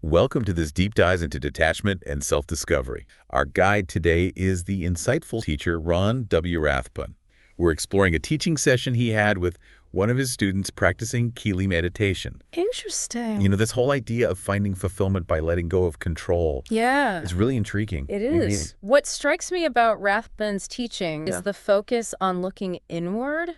Welcome to this deep dive into detachment and self-discovery. Our guide today is the insightful teacher Ron W Rathbun. We're exploring a teaching session he had with one of his students practicing Kelee Meditation. Interesting. You know, this whole idea of finding fulfillment by letting go of control Yeah, is really intriguing. it is. What strikes me about Rathbun's teaching is the focus on looking inward.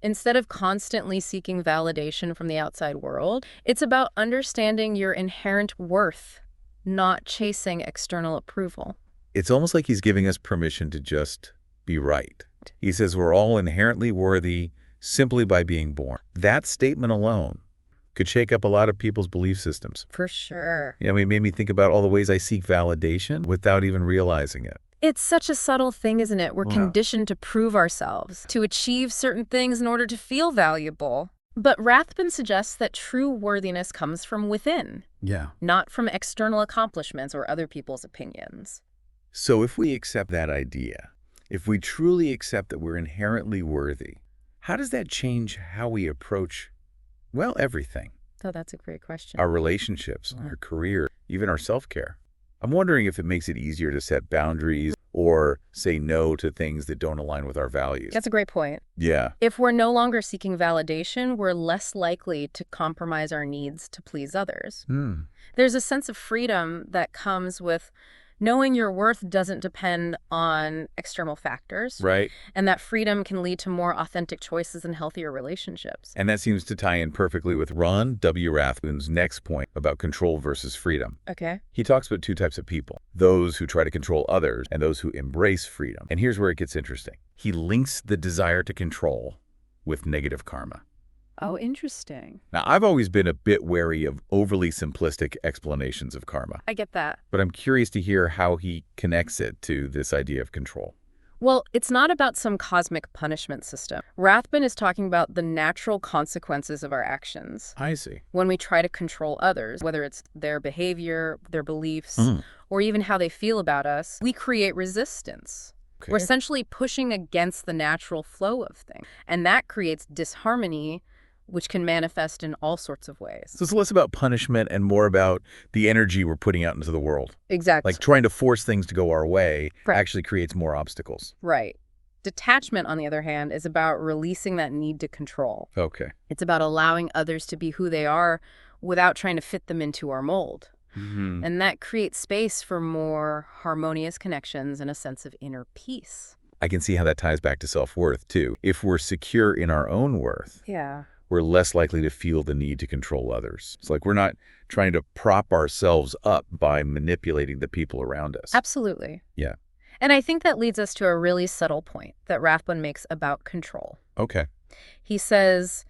Instead of constantly seeking validation from the outside world, it's about understanding your inherent worth, not chasing external approval. It's almost like he's giving us permission to just be right. He says we're all inherently worthy simply by being born. That statement alone could shake up a lot of people's belief systems. For sure. You know, it made me think about all the ways I seek validation without even realizing it. It's such a subtle thing, isn't it? We're Yeah. conditioned to prove ourselves, to achieve certain things in order to feel valuable. But Rathbun suggests that true worthiness comes from within, Yeah. not from external accomplishments or other people's opinions. So if we accept that idea, if we truly accept that we're inherently worthy, how does that change how we approach, well, everything? Oh, that's a great question. Our relationships, our career, even our self-care. I'm wondering if it makes it easier to set boundaries or say no to things that don't align with our values. That's a great point. Yeah. If we're no longer seeking validation, we're less likely to compromise our needs to please others. There's a sense of freedom that comes with knowing your worth doesn't depend on external factors. Right. And that freedom can lead to more authentic choices and healthier relationships. And that seems to tie in perfectly with Ron W Rathbun's next point about control versus freedom. Okay. He talks about two types of people, those who try to control others and those who embrace freedom. And here's where it gets interesting. He links the desire to control with negative karma. Oh, interesting. Now, I've always been a bit wary of overly simplistic explanations of karma, I get that. but I'm curious to hear how he connects it to this idea of control. Well, it's not about some cosmic punishment system. Rathbun is talking about the natural consequences of our actions. I see. When we try to control others, whether it's their behavior, their beliefs, or even how they feel about us, we create resistance. Okay. We're essentially pushing against the natural flow of things. And that creates disharmony, which can manifest in all sorts of ways. So it's less about punishment and more about the energy we're putting out into the world. Exactly. Like trying to force things to go our way Right. actually creates more obstacles. Right. Detachment, on the other hand, is about releasing that need to control. Okay. It's about allowing others to be who they are without trying to fit them into our mold. And that creates space for more harmonious connections and a sense of inner peace. I can see how that ties back to self-worth, too. If we're secure in our own worth, Yeah. we're less likely to feel the need to control others. It's like we're not trying to prop ourselves up by manipulating the people around us. Absolutely. Yeah. And I think that leads us to a really subtle point that Rathbun makes about control. Okay. He says,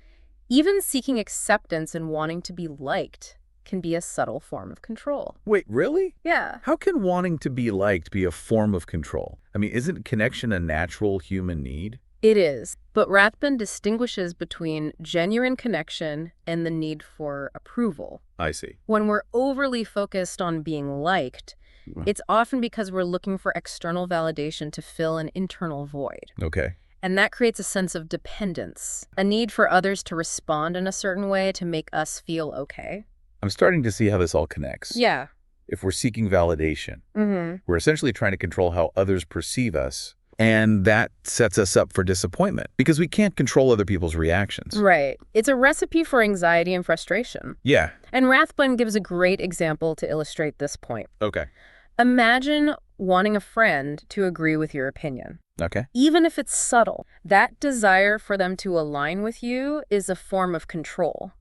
even seeking acceptance and wanting to be liked can be a subtle form of control. Wait, really? Yeah. How can wanting to be liked be a form of control? I mean, isn't connection a natural human need? It is. But Rathbun distinguishes between genuine connection and the need for approval. I see. When we're overly focused on being liked, it's often because we're looking for external validation to fill an internal void. Okay. And that creates a sense of dependence, a need for others to respond in a certain way to make us feel okay. I'm starting to see how this all connects. Yeah. If we're seeking validation, Mm-hmm. we're essentially trying to control how others perceive us, and that sets us up for disappointment because we can't control other people's reactions. Right. It's a recipe for anxiety and frustration. Yeah. And Rathbun gives a great example to illustrate this point. Okay. Imagine wanting a friend to agree with your opinion. Okay. Even if it's subtle, that desire for them to align with you is a form of control.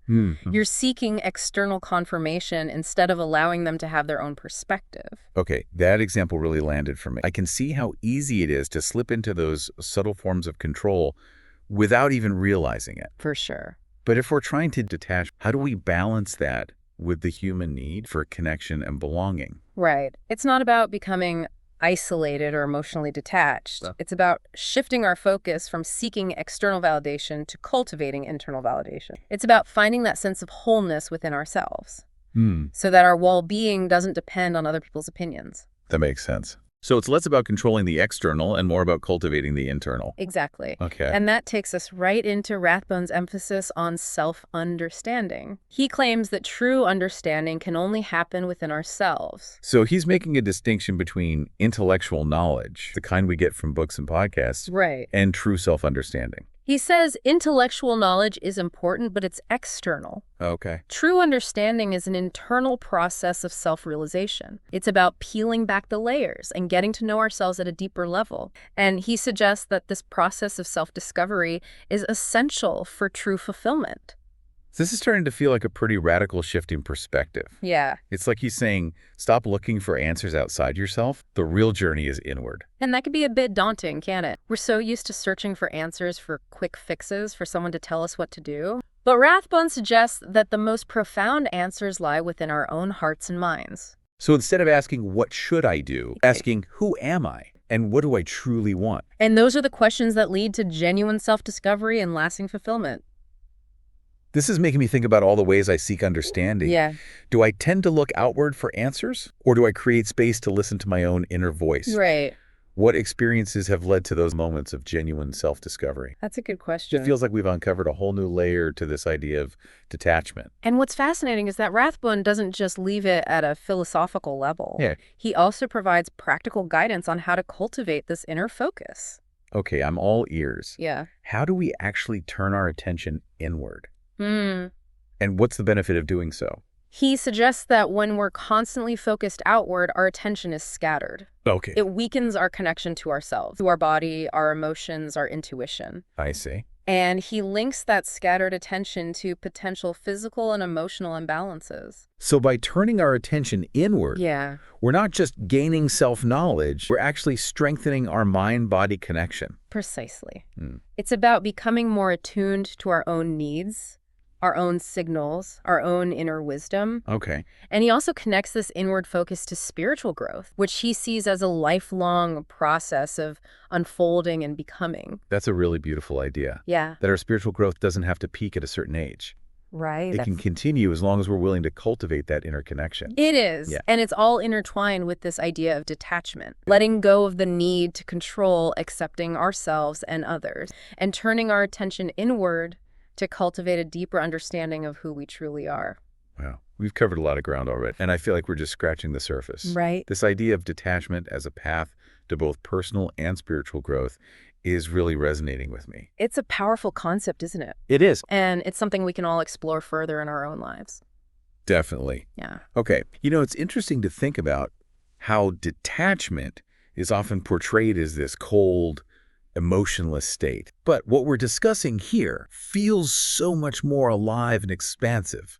You're seeking external confirmation instead of allowing them to have their own perspective. Okay, that example really landed for me. I can see how easy it is to slip into those subtle forms of control without even realizing it. For sure. But if we're trying to detach, how do we balance that with the human need for connection and belonging? Right. It's not about becoming isolated or emotionally detached. It's about shifting our focus from seeking external validation to cultivating internal validation. It's about finding that sense of wholeness within ourselves so that our well-being doesn't depend on other people's opinions. That makes sense. So it's less about controlling the external and more about cultivating the internal. Exactly. Okay. And that takes us right into Rathbun's emphasis on self-understanding. He claims that true understanding can only happen within ourselves. So he's making a distinction between intellectual knowledge, the kind we get from books and podcasts, Right. and true self-understanding. He says intellectual knowledge is important, but it's external. Okay. True understanding is an internal process of self-realization. It's about peeling back the layers and getting to know ourselves at a deeper level. And he suggests that this process of self-discovery is essential for true fulfillment. This is starting to feel like a pretty radical shift in perspective. Yeah. It's like he's saying, stop looking for answers outside yourself. The real journey is inward. And that can be a bit daunting, can't it? We're so used to searching for answers, for quick fixes, for someone to tell us what to do. But Rathbun suggests that the most profound answers lie within our own hearts and minds. So instead of asking, what should I do? Asking, who am I? And what do I truly want? And those are the questions that lead to genuine self-discovery and lasting fulfillment. This is making me think about all the ways I seek understanding. Yeah. Do I tend to look outward for answers? Or do I create space to listen to my own inner voice? Right. What experiences have led to those moments of genuine self-discovery? That's a good question. It feels like we've uncovered a whole new layer to this idea of detachment. And what's fascinating is that Rathbun doesn't just leave it at a philosophical level. Yeah. He also provides practical guidance on how to cultivate this inner focus. Okay, I'm all ears. Yeah. How do we actually turn our attention inward? Hmm. And what's the benefit of doing so? He suggests that when we're constantly focused outward, our attention is scattered. Okay. It weakens our connection to ourselves, to our body, our emotions, our intuition. I see. And he links that scattered attention to potential physical and emotional imbalances. So by turning our attention inward, Yeah. we're not just gaining self-knowledge, we're actually strengthening our mind-body connection. Precisely. Hmm. It's about becoming more attuned to our own needs, our own signals, our own inner wisdom. Okay. And he also connects this inward focus to spiritual growth, which he sees as a lifelong process of unfolding and becoming. That's a really beautiful idea. Yeah. That our spiritual growth doesn't have to peak at a certain age. Right. It can continue as long as we're willing to cultivate that inner connection. It is. Yeah. And it's all intertwined with this idea of detachment, letting go of the need to control, accepting ourselves and others, and turning our attention inward to cultivate a deeper understanding of who we truly are. Wow. We've covered a lot of ground already, and I feel like we're just scratching the surface. Right. This idea of detachment as a path to both personal and spiritual growth is really resonating with me. It's a powerful concept, isn't it? It is. And it's something we can all explore further in our own lives. Definitely. Yeah. Okay. It's interesting to think about how detachment is often portrayed as this cold, emotionless state. But what we're discussing here feels so much more alive and expansive.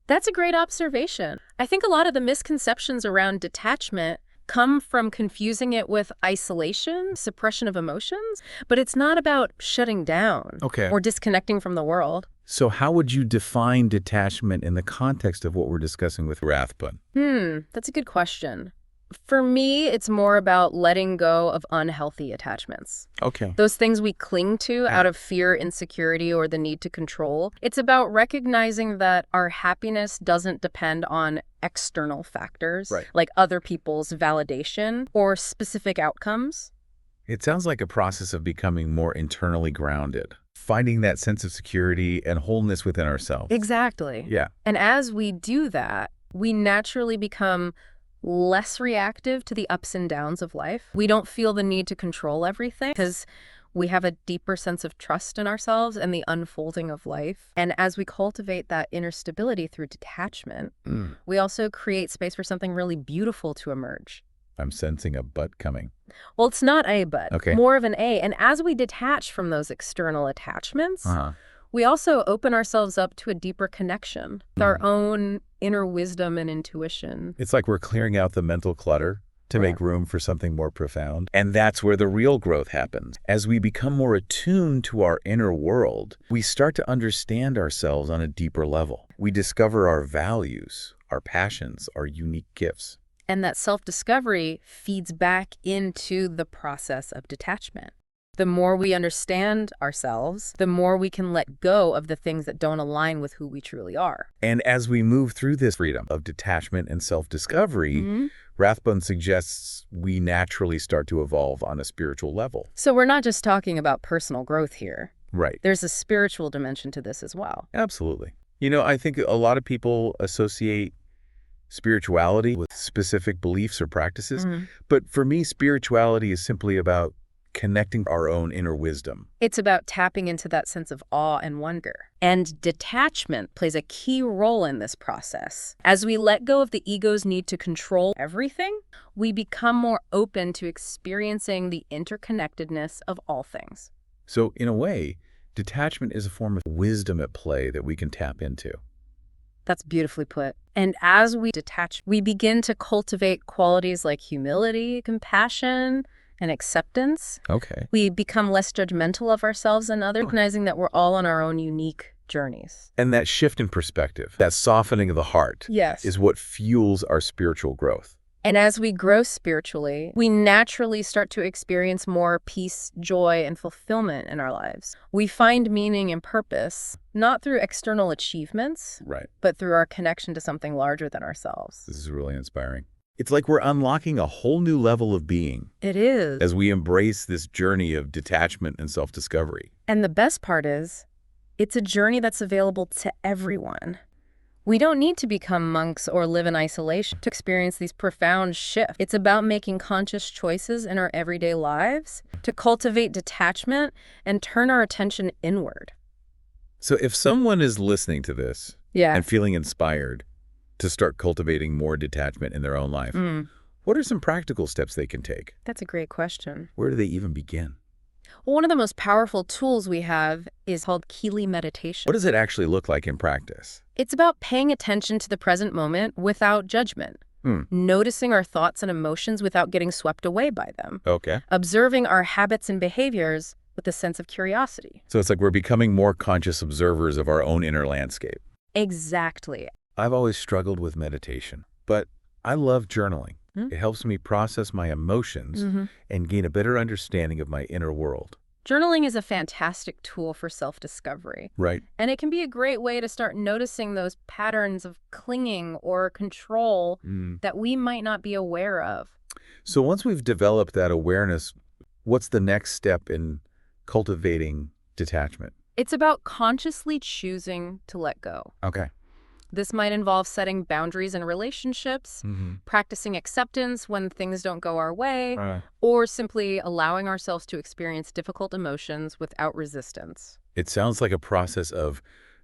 That's a great observation. I think a lot of the misconceptions around detachment come from confusing it with isolation, suppression of emotions, but it's not about shutting down or disconnecting from the world. So how would you define detachment in the context of what we're discussing with Rathbun? That's a good question. For me, it's more about letting go of unhealthy attachments. Okay. Those things we cling to out of fear, insecurity, or the need to control. It's about recognizing that our happiness doesn't depend on external factors, like other people's validation or specific outcomes. It sounds like a process of becoming more internally grounded, finding that sense of security and wholeness within ourselves. Exactly. Yeah. And as we do that, we naturally become less reactive to the ups and downs of life. We don't feel the need to control everything because we have a deeper sense of trust in ourselves and the unfolding of life. And as we cultivate that inner stability through detachment, we also create space for something really beautiful to emerge. I'm sensing a but coming. Well, it's not a but, Okay. more of an A. And as we detach from those external attachments, we also open ourselves up to a deeper connection with our own inner wisdom and intuition. It's like we're clearing out the mental clutter to make room for something more profound. And that's where the real growth happens. As we become more attuned to our inner world, we start to understand ourselves on a deeper level. We discover our values, our passions, our unique gifts. And that self-discovery feeds back into the process of detachment. The more we understand ourselves, the more we can let go of the things that don't align with who we truly are. And as we move through this freedom of detachment and self-discovery, Rathbun suggests we naturally start to evolve on a spiritual level. So we're not just talking about personal growth here. Right. There's a spiritual dimension to this as well. Absolutely. You know, I think a lot of people associate spirituality with specific beliefs or practices, but for me, spirituality is simply about connecting our own inner wisdom. It's about tapping into that sense of awe and wonder. And detachment plays a key role in this process. As we let go of the ego's need to control everything, we become more open to experiencing the interconnectedness of all things. So, in a way, detachment is a form of wisdom at play that we can tap into. That's beautifully put. And as we detach, we begin to cultivate qualities like humility, compassion, and acceptance. Okay. We become less judgmental of ourselves and others, recognizing that we're all on our own unique journeys. And that shift in perspective, that softening of the heart, Yes. is what fuels our spiritual growth. And as we grow spiritually, we naturally start to experience more peace, joy, and fulfillment in our lives. We find meaning and purpose, not through external achievements, Right. but through our connection to something larger than ourselves. This is really inspiring. It's like we're unlocking a whole new level of being It is. as we embrace this journey of detachment and self-discovery. And the best part is, it's a journey that's available to everyone. We don't need to become monks or live in isolation to experience these profound shifts. It's about making conscious choices in our everyday lives to cultivate detachment and turn our attention inward. So if someone is listening to this Yeah. and feeling inspired to start cultivating more detachment in their own life, what are some practical steps they can take? That's a great question. Where do they even begin? Well, one of the most powerful tools we have is called Kelee Meditation. What does it actually look like in practice? It's about paying attention to the present moment without judgment, noticing our thoughts and emotions without getting swept away by them, Okay. observing our habits and behaviors with a sense of curiosity. So it's like we're becoming more conscious observers of our own inner landscape. Exactly. I've always struggled with meditation, but I love journaling. It helps me process my emotions and gain a better understanding of my inner world. Journaling is a fantastic tool for self-discovery. Right. And it can be a great way to start noticing those patterns of clinging or control that we might not be aware of. So once we've developed that awareness, what's the next step in cultivating detachment? It's about consciously choosing to let go. Okay. This might involve setting boundaries in relationships, practicing acceptance when things don't go our way, or simply allowing ourselves to experience difficult emotions without resistance. It sounds like a process of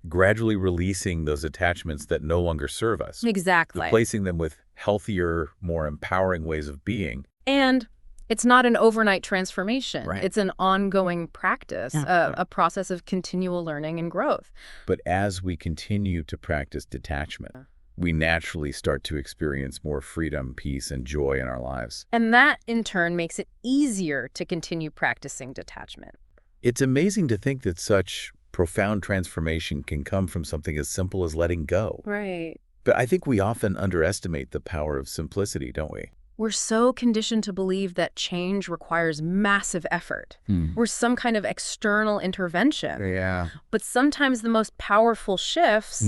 gradually releasing those attachments that no longer serve us, Exactly. replacing them with healthier, more empowering ways of being. And it's not an overnight transformation. Right. It's an ongoing practice, a process of continual learning and growth. But as we continue to practice detachment, we naturally start to experience more freedom, peace, and joy in our lives. And that, in turn, makes it easier to continue practicing detachment. It's amazing to think that such profound transformation can come from something as simple as letting go. Right. But I think we often underestimate the power of simplicity, don't we? We're so conditioned to believe that change requires massive effort or some kind of external intervention. Yeah. But sometimes the most powerful shifts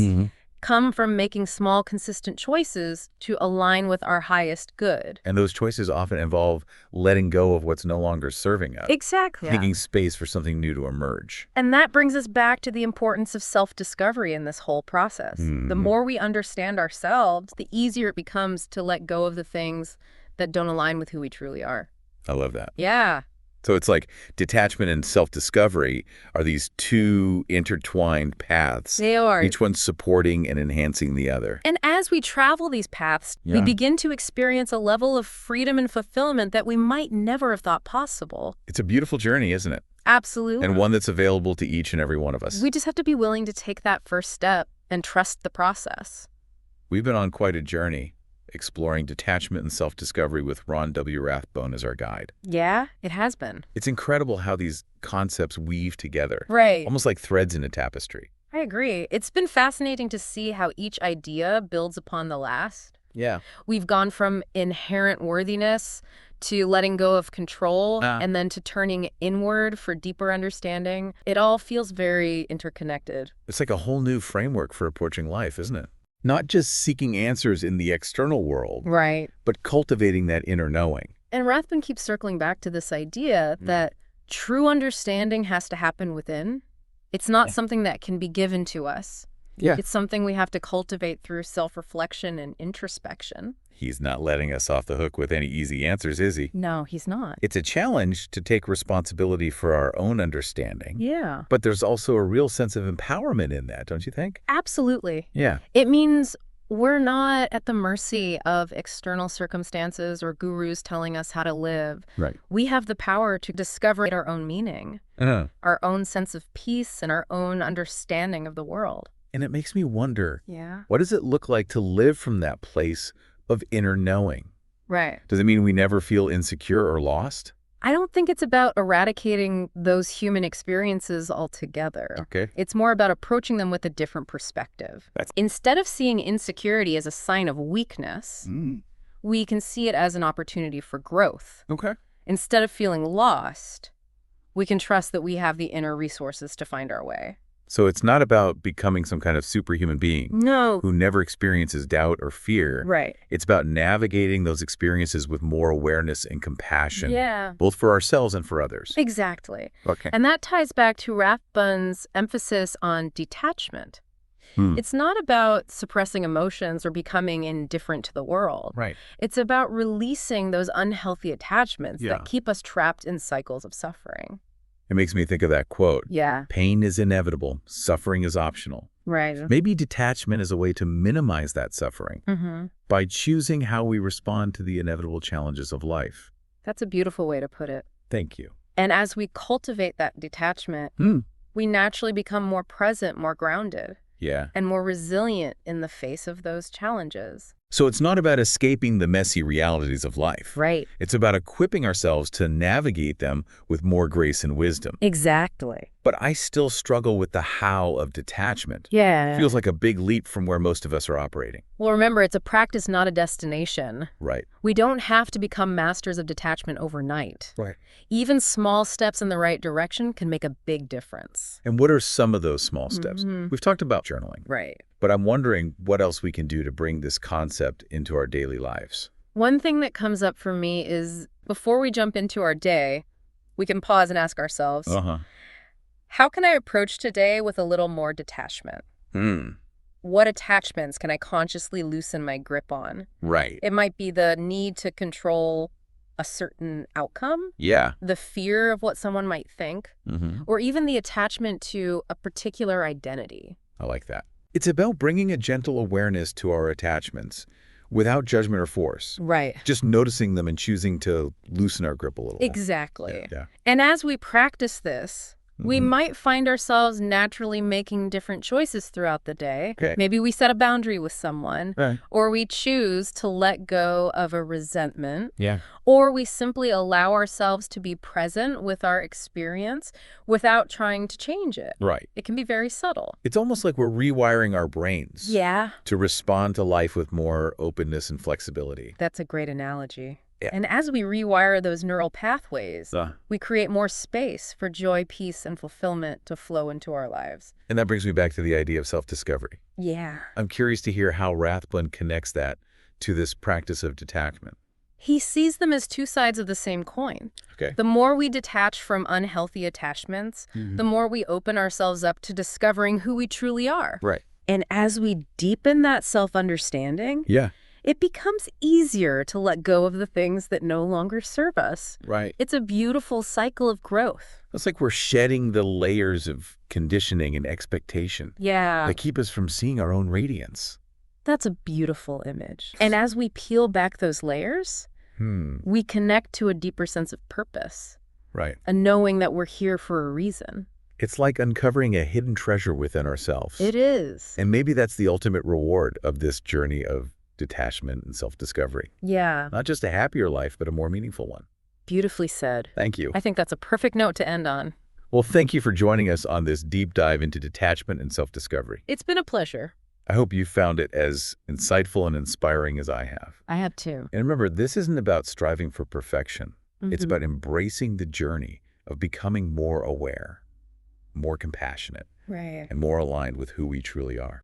come from making small, consistent choices to align with our highest good. And those choices often involve letting go of what's no longer serving us, Exactly. making space for something new to emerge. And that brings us back to the importance of self-discovery in this whole process. The more we understand ourselves, the easier it becomes to let go of the things that don't align with who we truly are. I love that. Yeah. So it's like detachment and self-discovery are these two intertwined paths, They are. each one supporting and enhancing the other. And as we travel these paths, we Yeah. begin to experience a level of freedom and fulfillment that we might never have thought possible. It's a beautiful journey, isn't it? Absolutely. And one that's available to each and every one of us. We just have to be willing to take that first step and trust the process. We've been on quite a journey, exploring detachment and self-discovery with Ron W Rathbun as our guide. Yeah, it has been. It's incredible how these concepts weave together, Right. almost like threads in a tapestry. I agree. It's been fascinating to see how each idea builds upon the last. Yeah. We've gone from inherent worthiness to letting go of control and then to turning inward for deeper understanding. It all feels very interconnected. It's like a whole new framework for approaching life, isn't it? Not just seeking answers in the external world, Right. but cultivating that inner knowing. And Rathbun keeps circling back to this idea that true understanding has to happen within. It's not something that can be given to us. Yeah. It's something we have to cultivate through self-reflection and introspection. He's not letting us off the hook with any easy answers, is he? No, he's not. It's a challenge to take responsibility for our own understanding. Yeah. But there's also a real sense of empowerment in that, don't you think? Absolutely. Yeah. It means we're not at the mercy of external circumstances or gurus telling us how to live. Right. We have the power to discover our own meaning, our own sense of peace, and our own understanding of the world. And it makes me wonder, Yeah. what does it look like to live from that place of inner knowing? Right. Does it mean we never feel insecure or lost? I don't think it's about eradicating those human experiences altogether. Okay. It's more about approaching them with a different perspective. Instead of seeing insecurity as a sign of weakness, we can see it as an opportunity for growth. Okay. Instead of feeling lost, we can trust that we have the inner resources to find our way. So it's not about becoming some kind of superhuman being No. who never experiences doubt or fear. Right. It's about navigating those experiences with more awareness and compassion, Yeah. both for ourselves and for others. Exactly. Okay. And that ties back to Rathbun's emphasis on detachment. It's not about suppressing emotions or becoming indifferent to the world. Right. It's about releasing those unhealthy attachments Yeah. that keep us trapped in cycles of suffering. It makes me think of that quote. Yeah. Pain is inevitable. Suffering is optional. Right. Maybe detachment is a way to minimize that suffering by choosing how we respond to the inevitable challenges of life. That's a beautiful way to put it. Thank you. And as we cultivate that detachment, we naturally become more present, more grounded, Yeah. and more resilient in the face of those challenges. So it's not about escaping the messy realities of life. Right. It's about equipping ourselves to navigate them with more grace and wisdom. Exactly. But I still struggle with the how of detachment. Yeah. Feels like a big leap from where most of us are operating. Well, remember, it's a practice, not a destination. Right. We don't have to become masters of detachment overnight. Right. Even small steps in the right direction can make a big difference. And what are some of those small steps? We've talked about journaling, Right. but I'm wondering what else we can do to bring this concept into our daily lives. One thing that comes up for me is before we jump into our day, we can pause and ask ourselves, how can I approach today with a little more detachment? What attachments can I consciously loosen my grip on? Right. It might be the need to control a certain outcome, Yeah. the fear of what someone might think, or even the attachment to a particular identity. I like that. It's about bringing a gentle awareness to our attachments without judgment or force. Right. Just noticing them and choosing to loosen our grip a little. Exactly. Yeah. And as we practice this, we might find ourselves naturally making different choices throughout the day. Okay. Maybe we set a boundary with someone, Right. or we choose to let go of a resentment, Yeah. or we simply allow ourselves to be present with our experience without trying to change it. Right. It can be very subtle. It's almost like we're rewiring our brains Yeah. to respond to life with more openness and flexibility. That's a great analogy. Yeah. And as we rewire those neural pathways, we create more space for joy, peace, and fulfillment to flow into our lives. And that brings me back to the idea of self-discovery. Yeah. I'm curious to hear how Rathbun connects that to this practice of detachment. He sees them as two sides of the same coin. Okay. The more we detach from unhealthy attachments, the more we open ourselves up to discovering who we truly are. Right. And as we deepen that self-understanding, Yeah. it becomes easier to let go of the things that no longer serve us. Right. It's a beautiful cycle of growth. It's like we're shedding the layers of conditioning and expectation Yeah. that keep us from seeing our own radiance. That's a beautiful image. And as we peel back those layers, we connect to a deeper sense of purpose, Right. a knowing that we're here for a reason. It's like uncovering a hidden treasure within ourselves. It is. And maybe that's the ultimate reward of this journey of detachment and self-discovery. Yeah. Not just a happier life, but a more meaningful one. Beautifully said. Thank you. I think that's a perfect note to end on. Well, thank you for joining us on this deep dive into detachment and self-discovery. It's been a pleasure. I hope you found it as insightful and inspiring as I have. I have too. And remember, this isn't about striving for perfection. It's about embracing the journey of becoming more aware, more compassionate, Right. and more aligned with who we truly are.